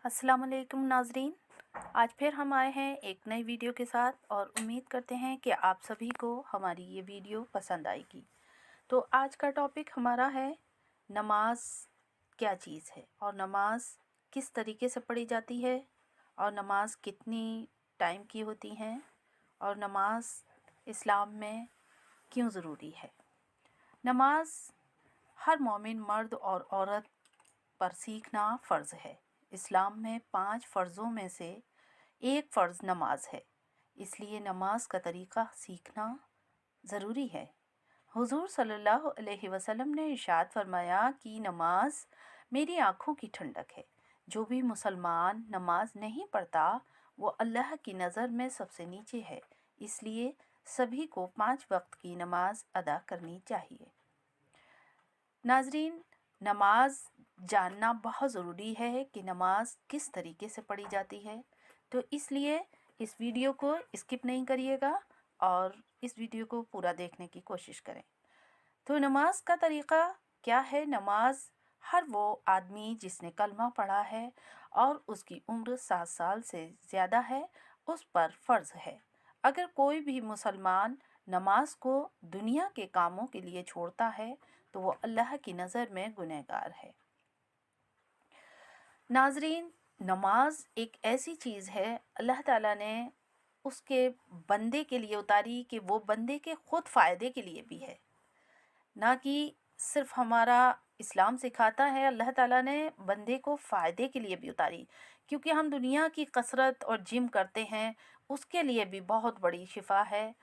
अस्सलाम वालेकुम नाजरीन। आज फिर हम आए हैं एक नई वीडियो के साथ और उम्मीद करते हैं कि आप सभी को हमारी ये वीडियो पसंद आएगी। तो आज का टॉपिक हमारा है नमाज क्या चीज़ है और नमाज किस तरीके से पढ़ी जाती है और नमाज कितनी टाइम की होती हैं और नमाज इस्लाम में क्यों ज़रूरी है। नमाज हर मोमिन मर्द और औरत पर सीखना फ़र्ज़ है। इस्लाम में 5 फ़र्ज़ों में से एक फ़र्ज़ नमाज है, इसलिए नमाज का तरीक़ा सीखना ज़रूरी है। हुज़ूर सल्लल्लाहु अलैहि वसल्लम ने इरशाद फरमाया कि नमाज मेरी आँखों की ठंडक है। जो भी मुसलमान नमाज नहीं पढ़ता वो अल्लाह की नज़र में सबसे नीचे है, इसलिए सभी को 5 वक्त की नमाज अदा करनी चाहिए। नाजरीन, नमाज जानना बहुत ज़रूरी है कि नमाज किस तरीके से पढ़ी जाती है, तो इसलिए इस वीडियो को स्किप नहीं करिएगा और इस वीडियो को पूरा देखने की कोशिश करें। तो नमाज का तरीक़ा क्या है। नमाज हर वो आदमी जिसने कलमा पढ़ा है और उसकी उम्र 7 साल से ज़्यादा है उस पर फ़र्ज़ है। अगर कोई भी मुसलमान नमाज को दुनिया के कामों के लिए छोड़ता है तो वो अल्लाह की नज़र में गुनहगार है। नाजरीन, नमाज एक ऐसी चीज़ है अल्लाह ताला ने उसके बंदे के लिए उतारी कि वो बंदे के ख़ुद फ़ायदे के लिए भी है, ना कि सिर्फ हमारा इस्लाम सिखाता है। अल्लाह ताला ने बंदे को फ़ायदे के लिए भी उतारी, क्योंकि हम दुनिया की कसरत और जिम करते हैं, उसके लिए भी बहुत बड़ी शिफा है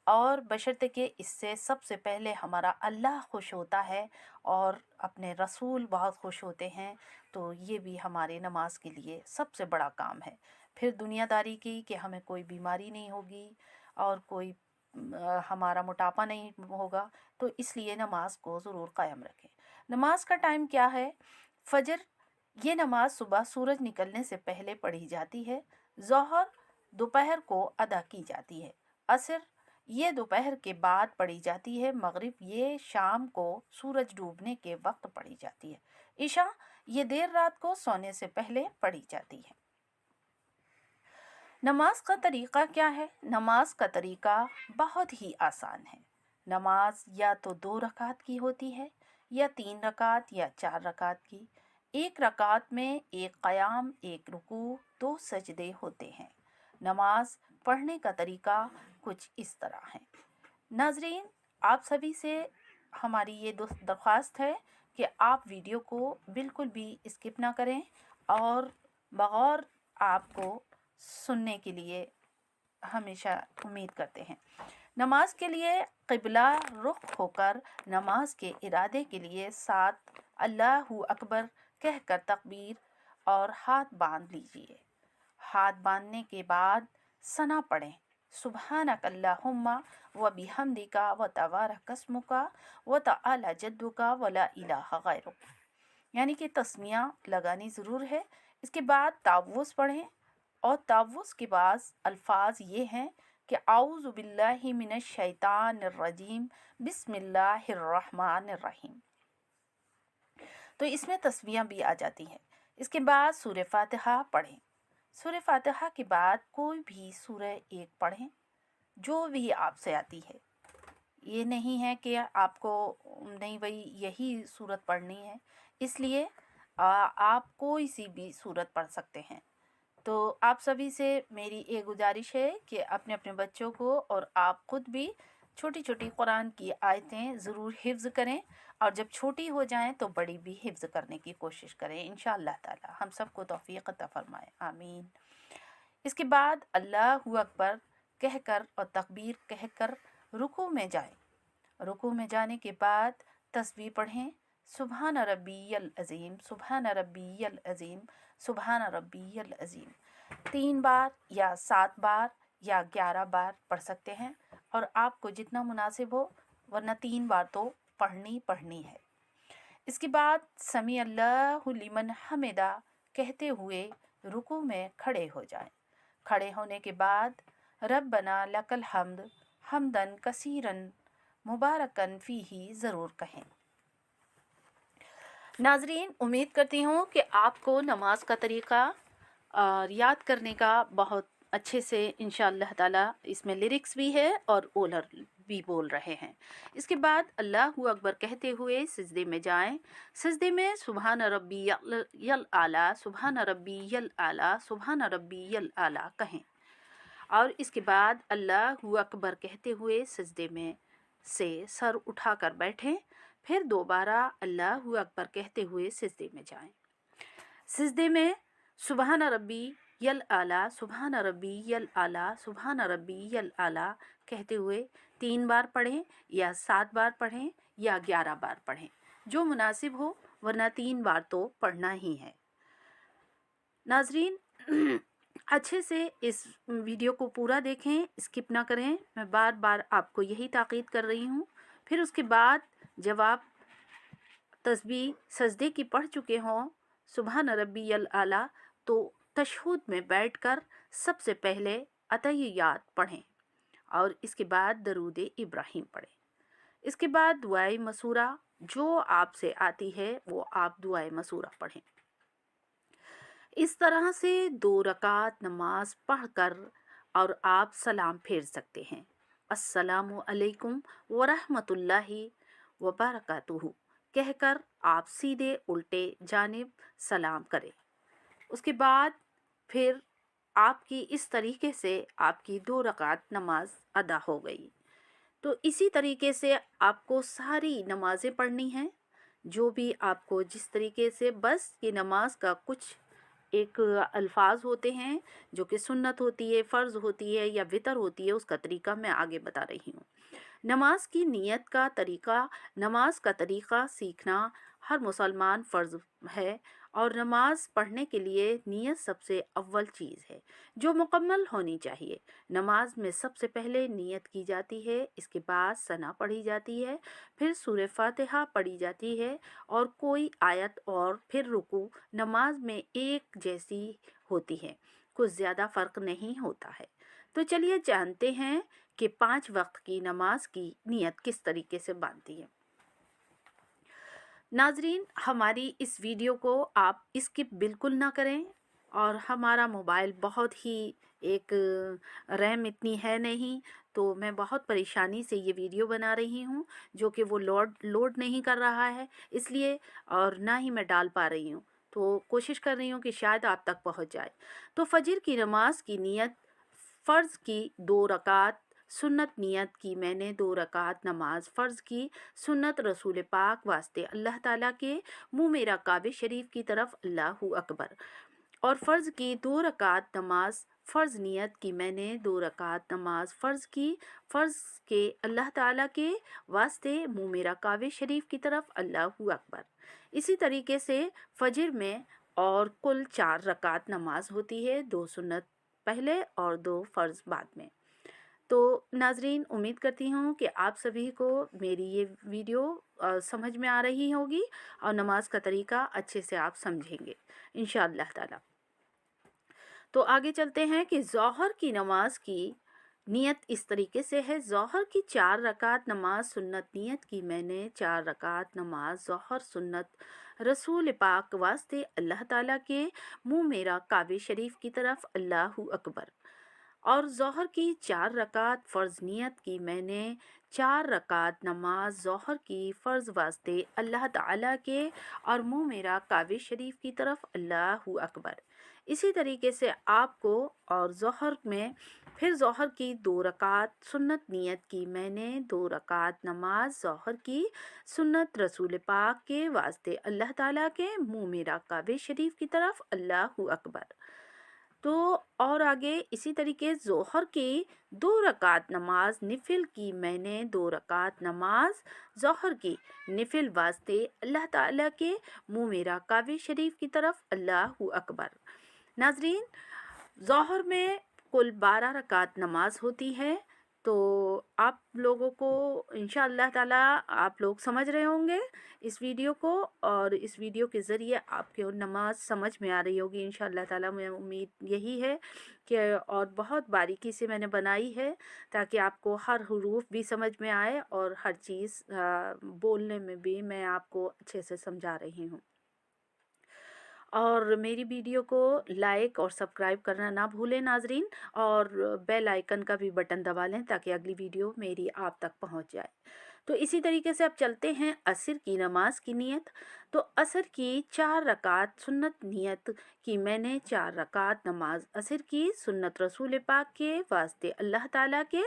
और बशर्ते कि इससे सबसे पहले हमारा अल्लाह खुश होता है और अपने रसूल बहुत खुश होते हैं, तो ये भी हमारे नमाज के लिए सबसे बड़ा काम है। फिर दुनियादारी की कि हमें कोई बीमारी नहीं होगी और कोई हमारा मोटापा नहीं होगा, तो इसलिए नमाज को ज़रूर कायम रखें। नमाज का टाइम क्या है। फजर, ये नमाज सुबह सूरज निकलने से पहले पढ़ी जाती है। ज़ोहर दोपहर को अदा की जाती है। असर, ये दोपहर के बाद पढ़ी जाती है। मगरिब, ये शाम को सूरज डूबने के वक्त पढ़ी जाती है। इशा, ये देर रात को सोने से पहले पढ़ी जाती है। नमाज का तरीक़ा क्या है। नमाज का तरीक़ा बहुत ही आसान है। नमाज या तो 2 रकात की होती है या 3 रकात या 4 रकात की। एक रकात में एक क़याम, एक रुकू, 2 सजदे होते हैं। नमाज पढ़ने का तरीक़ा कुछ इस तरह है। नाजरीन, आप सभी से हमारी ये दरख्वास्त है कि आप वीडियो को बिल्कुल भी स्किप ना करें और बग़ौर आपको सुनने के लिए हमेशा उम्मीद करते हैं। नमाज के लिए क़िबला रुख होकर नमाज के इरादे के लिए 7 अल्लाहु अकबर कहकर तकबीर और हाथ बांध लीजिए। हाथ बांधने के बाद सना पढ़ें। सुबहानक अल्लाहुम्मा व बिहम्दिका व तबारक अस्मुका व तआला जद्दुका व ला इलाहा गैरुक, यानी कि तस्मियाँ लगानी ज़रूर है। इसके बाद तावुज़ पढ़ें और तावुज़ के बाद अल्फाज ये हैं कि आऊज़ु बिल्लाहि मिनश शैतानिर रजीम बिस्मिल्लाहिर रहमानिर रहीम। तो इसमें तस्बीहां भी आ जाती हैं। इसके बाद सूरह फातिहा पढ़ें। सूरह फातिहा के बाद कोई भी सूरह एक पढ़ें जो भी आपसे आती है। ये नहीं है कि आपको नहीं भाई यही सूरत पढ़नी है, इसलिए आप कोई सी भी सूरत पढ़ सकते हैं। तो आप सभी से मेरी एक गुजारिश है कि अपने अपने बच्चों को और आप ख़ुद भी छोटी छोटी कुरान की आयतें ज़रूर हिफ्ज़ करें और जब छोटी हो जाएं तो बड़ी भी हिफ्ज़ करने की कोशिश करें। इंशाअल्लाह ताला हम सबको तौफ़ीक़ अता फ़रमाए, आमीन। इसके बाद अल्लाहु अकबर कहकर और तकबीर कहकर रुकू में जाएं। रुकू में जाने के बाद तस्बीह पढ़ें। सुबहान रब्बियल अज़ीम, सुबहान रब्बियल अज़ीम, सुबहान रब्बियल अज़ीम 3 बार या 7 बार या 11 बार पढ़ सकते हैं और आपको जितना मुनासिब हो, वरना 3 बार तो पढ़नी है। इसके बाद समी अल्लाहु लिमन हमिदा कहते हुए रुकू में खड़े हो जाएं। खड़े होने के बाद रब्बना लकल हम्द हमदन कसीरन मुबारकन फ़ीही ज़रूर कहें। नाजरीन, उम्मीद करती हूँ कि आपको नमाज का तरीक़ा और याद करने का बहुत अच्छे से इंशाअल्लाह ताला इसमें लिरिक्स भी है और ओलर भी बोल रहे हैं। इसके बाद अल्लाहू अकबर कहते हुए सिजदे में जाएं। सिजदे में सुबहान रब्बी यल आला, सुबहान रब्बी यल आला, सुबहान रब्बी यल आला कहें। और इसके बाद अल्लाहू अकबर कहते हुए सिजदे में से सर उठाकर बैठें। फिर दोबारा अल्लाहू अकबर कहते हुए सिजदे में जाएं। सिजदे में सुबहान रब्बी यल आला, सुबहान रब्बी यल आला, सुबहान रब्बी यल आला कहते हुए 3 बार पढ़ें या 7 बार पढ़ें या 11 बार पढ़ें, जो मुनासिब हो, वरना 3 बार तो पढ़ना ही है। नाजरीन अच्छे से इस वीडियो को पूरा देखें, स्किप ना करें। मैं बार बार आपको यही ताकीद कर रही हूँ। फिर उसके बाद जब आप तस्बीह सजदे की पढ़ चुके हों सुबहान रब्बियल आला, तो तशहुद में बैठकर सबसे पहले अतहियात पढ़ें और इसके बाद दरूद इब्राहिम पढ़ें। इसके बाद दुआए मसूरा जो आपसे आती है वो आप दुआए मसूरा पढ़ें। इस तरह से 2 रकात नमाज पढ़कर और आप सलाम फेर सकते हैं। अस्सलामु अलैकुम व रहमतुल्लाहि व बरकातुहू कहकर आप सीधे उल्टे जानिब सलाम करें। उसके बाद फिर आपकी इस तरीके से आपकी 2 रकात नमाज अदा हो गई। तो इसी तरीके से आपको सारी नमाज़ें पढ़नी हैं, जो भी आपको जिस तरीके से, बस ये नमाज का कुछ एक अल्फाज होते हैं जो कि सुन्नत होती है, फ़र्ज़ होती है या वितर होती है, उसका तरीका मैं आगे बता रही हूँ। नमाज की नियत का तरीका, नमाज का तरीका सीखना हर मुसलमान फ़र्ज़ है और नमाज पढ़ने के लिए नियत सबसे अव्वल चीज़ है जो मुकम्मल होनी चाहिए। नमाज में सबसे पहले नियत की जाती है, इसके बाद सना पढ़ी जाती है, फिर सूरह फातिहा पढ़ी जाती है और कोई आयत और फिर रुकू। नमाज में एक जैसी होती है, कुछ ज़्यादा फ़र्क नहीं होता है। तो चलिए जानते हैं कि 5 वक्त की नमाज की नियत किस तरीके से बनती है। नाजरीन, हमारी इस वीडियो को आप स्किप बिल्कुल ना करें। और हमारा मोबाइल बहुत ही एक रैम इतनी है नहीं, तो मैं बहुत परेशानी से ये वीडियो बना रही हूँ, जो कि वो लोड नहीं कर रहा है इसलिए, और ना ही मैं डाल पा रही हूँ। तो कोशिश कर रही हूँ कि शायद आप तक पहुँच जाए। तो फजर की नमाज की नियत, फ़र्ज़ की 2 रकात, सुन्नत नियत की मैंने 2 रकात नमाज फ़र्ज़ की, सुन्नत रसूल पाक वास्ते अल्लाह ताला के, मुँह मेरा काबे शरीफ की तरफ अल्लाहू अकबर। और फ़र्ज़ की 2 रकात नमाज फ़र्ज़ नियत की मैंने 2 रकात नमाज फ़र्ज़ की, फ़र्ज़ के अल्लाह ताला के वास्ते, मुँह मेरा काबे शरीफ की तरफ अल्लाहू अकबर। इसी तरीके से फ़जर में और कुल 4 रकात नमाज होती है, 2 सुन्नत पहले और 2 फ़र्ज़ बाद में। तो नाजरीन, उम्मीद करती हूँ कि आप सभी को मेरी ये वीडियो समझ में आ रही होगी और नमाज का तरीका अच्छे से आप समझेंगे इंशाअल्लाह ताला। तो आगे चलते हैं कि ज़ोहर की नमाज की नियत इस तरीके से है। ज़ोहर की 4 रकात नमाज सुन्नत नियत की मैंने 4 रकात नमाज ज़ोहर सुन्नत रसूल पाक वास्ते अल्लाह ताला के, मुँह मेरा काबे शरीफ की तरफ अल्लाहू अकबर। और ज़ोहर की 4 रकात फ़र्ज़ नियत की मैंने 4 रकात नमाज ज़ोहर की फ़र्ज़ वास्ते अल्लाह ताला के, और मुँह मेरा काबे शरीफ की तरफ अल्लाहू अकबर। इसी तरीके से आपको और ज़ोहर में फिर ज़ोहर की 2 रकात सुन्नत नियत की मैंने 2 रकात नमाज ज़ोहर की, सुन्नत रसूल पाक के वास्ते अल्लाह ताला के, मुँह मेरा काबे शरीफ की तरफ अल्लाहू अकबर। तो और आगे इसी तरीके ज़ोहर की 2 रकात नमाज निफिल की मैंने 2 रकात नमाज ज़ोहर की निफिल वास्ते अल्लाह ताला के, मुँह मेरा काबे शरीफ की तरफ अल्लाहू अकबर। नाजरीन, ज़ोहर में कुल 12 रकात नमाज होती है। तो आप लोगों को इंशाअल्लाह ताला आप लोग समझ रहे होंगे इस वीडियो को, और इस वीडियो के ज़रिए आपके नमाज समझ में आ रही होगी इंशाअल्लाह ताला। मैं उम्मीद यही है कि, और बहुत बारीकी से मैंने बनाई है ताकि आपको हर हुरूफ भी समझ में आए और हर चीज़ बोलने में भी मैं आपको अच्छे से समझा रही हूँ। और मेरी वीडियो को लाइक और सब्सक्राइब करना ना भूलें नाजरीन, और बेल आइकन का भी बटन दबा लें ताकि अगली वीडियो मेरी आप तक पहुंच जाए। तो इसी तरीके से अब चलते हैं असर की नमाज की नियत। तो असर की 4 रकात सुन्नत नियत कि मैंने 4 रकात नमाज असर की सुन्नत रसूल पाक के वास्ते अल्लाह ताला के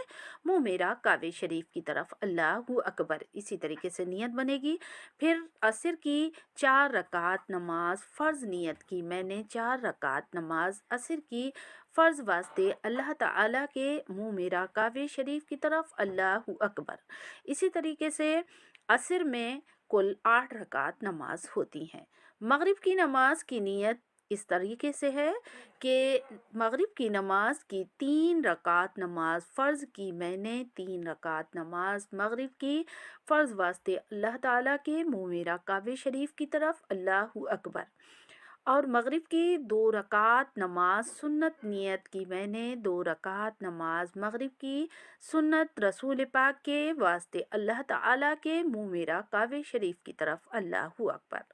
मुँह मेरा काबे शरीफ की तरफ, अल्लाहू अकबर। इसी तरीके से नियत बनेगी। फिर असर की 4 रकात नमाज फ़र्ज़ नियत की मैंने 4 रकात नमाज असर की फ़र्ज़ वास्ते अल्लाह ताला के मुँह मेरा काबे शरीफ की तरफ, अल्लाहू अकबर। इसी तरीके से असर में कुल 8 रकात नमाज होती हैं। मगरिब की नमाज की नियत इस तरीके से है कि मगरिब की नमाज की 3 रकात नमाज फ़र्ज़ की मैंने 3 रकात नमाज मगरिब की फ़र्ज़ वास्ते अल्लाह ताला के मुँह मेरा काबे शरीफ की तरफ, अल्लाहू अकबर। और मगरिब की 2 रकात नमाज सुन्नत नियत की मैंने 2 रकात नमाज मगरिब की सुन्नत रसूल पाक के वास्ते अल्लाह ताला के मुँह मेरा काबे शरीफ की तरफ, अल्लाहू अकबर।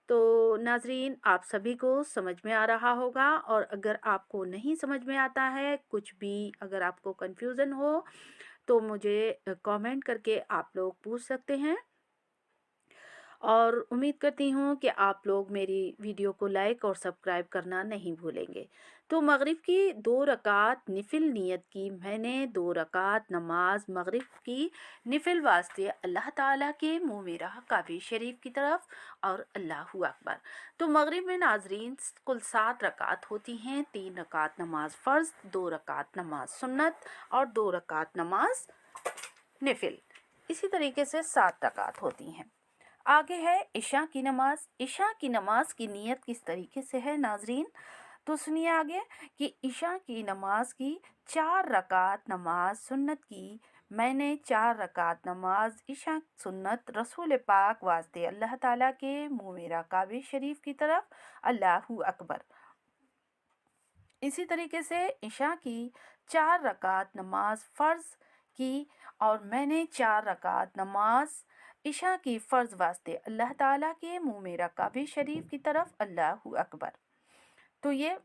तो नाजरीन, आप सभी को समझ में आ रहा होगा, और अगर आपको नहीं समझ में आता है, कुछ भी अगर आपको कन्फ्यूज़न हो तो मुझे कमेंट करके आप लोग पूछ सकते हैं। और उम्मीद करती हूँ कि आप लोग मेरी वीडियो को लाइक और सब्सक्राइब करना नहीं भूलेंगे। तो मगरिब की 2 रकात निफिल नियत की मैंने 2 रकात नमाज मगरिब की निफिल वास्ते अल्लाह ताला के मुँह मेरा काबे शरीफ की तरफ, और अल्लाहू अकबर। तो मगरिब में नाजरीन कुल 7 रकात होती हैं। 3 रकात नमाज फ़र्ज़, 2 रकात नमाज सुन्नत और 2 रकात नमाज निफिल। इसी तरीके से 7 रकात होती हैं। आगे है इशा की नमाज। इशा की नमाज की नियत किस तरीके से है नाजरीन, तो सुनिए आगे कि इशा की नमाज की 4 रकात नमाज सुन्नत की मैंने 4 रकात नमाज इशा सुन्नत रसूल पाक वास्ते अल्लाह ताला के मुँह मेरा काबे शरीफ की तरफ, अल्लाहू अकबर। इसी तरीके से इशा की 4 रकात नमाज फ़र्ज़ की, और मैंने 4 रकात नमाज इशा की फ़र्ज़ वास्ते अल्लाह ताला के मुँह मेरा काबे शरीफ की तरफ, अल्लाहू अकबर। तो ये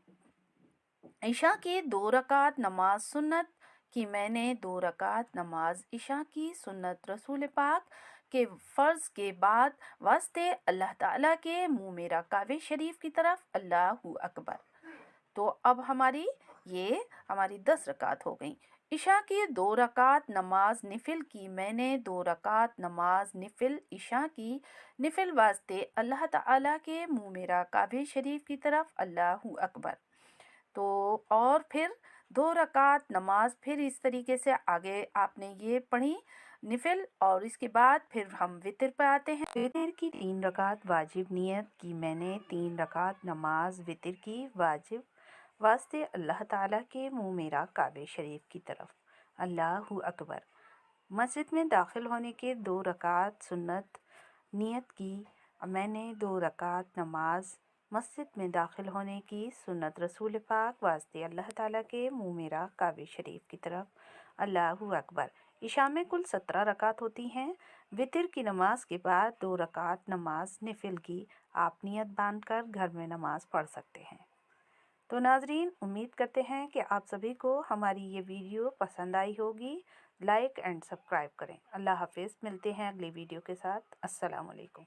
इशा की 2 रकात नमाज सुन्नत कि मैंने 2 रकात नमाज इशा की सुन्नत रसूल पाक के फ़र्ज़ के बाद वास्ते अल्लाह ताला के मुँह मेरा काबे शरीफ की तरफ, अल्लाहू अकबर। तो अब हमारी 10 रकात हो गई। इशा की 2 रकात नमाज निफिल की मैंने 2 रकात नमाज निफिल इशा की निफिल वास्ते अल्लाह ताला के मुँह मेरा काबे शरीफ की तरफ, अल्लाहू अकबर। तो और फिर 2 रकात नमाज फिर इस तरीके से आगे आपने ये पढ़ी निफिल, और इसके बाद फिर हम वितर पे आते हैं। वितर की 3 रकात वाजिब नियत की मैंने 3 रकात नमाज वितर की वाजिब वास्ते अल्लाह ताला के मुँह मेरा काबे शरीफ की तरफ, अल्लाहू अकबर। मस्जिद में दाखिल होने के 2 रकात सुन्नत नियत की मैंने 2 रकात नमाज मस्जिद में दाखिल होने की सुन्नत रसूल पाक वास्ते अल्लाह ताला के मुँह मेरा काबे शरीफ की तरफ, अल्लाहू अकबर। इशा में कुल 17 रकात होती हैं। वितर की नमाज के बाद 2 रकात नमाज निफिल की आप नियत बांधकर घर में नमाज पढ़ सकते हैं। तो नाजरीन, उम्मीद करते हैं कि आप सभी को हमारी ये वीडियो पसंद आई होगी। लाइक एंड सब्सक्राइब करें। अल्लाह हाफिज़। मिलते हैं अगली वीडियो के साथ। अस्सलाम वालेकुम।